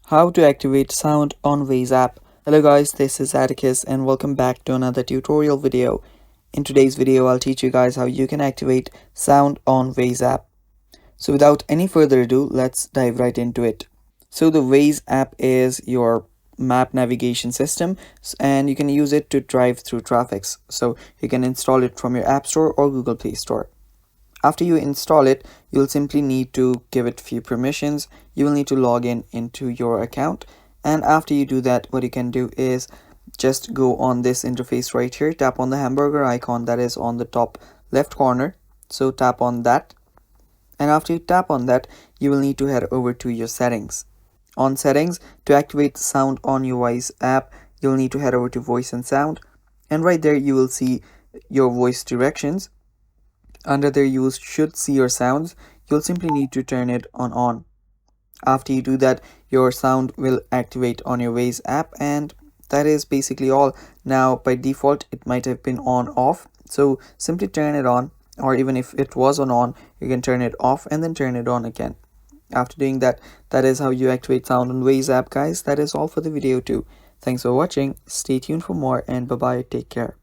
How to activate sound on Waze app. Hello guys, this is Atticus and welcome back to another tutorial video. In today's video, I'll teach you guys how you can activate sound on Waze app. So without any further ado, let's dive right into it. So the Waze app is your map navigation system and you can use it to drive through traffics. So you can install it from your App Store or Google Play Store. After you install it, you'll simply need to give it a few permissions. You will need to log in into your account. And after you do that, what you can do is just go on this interface right here, tap on the hamburger icon that is on the top left corner. So tap on that. And after you tap on that, you will need to head over to your settings. On settings, to activate the sound on your Waze app, you'll need to head over to voice and sound. And right there, you will see your voice directions. Under there you should see your sounds. You'll simply need to turn it on. After you do that, your sound will activate on your Waze app, and that is basically all. Now by default it might have been on off, so simply turn it on, or even if it was on, you can turn it off and then turn it on again. After doing that, that is how you activate sound on Waze app, guys. That is all for the video too. Thanks for watching. Stay tuned for more, and bye bye, take care.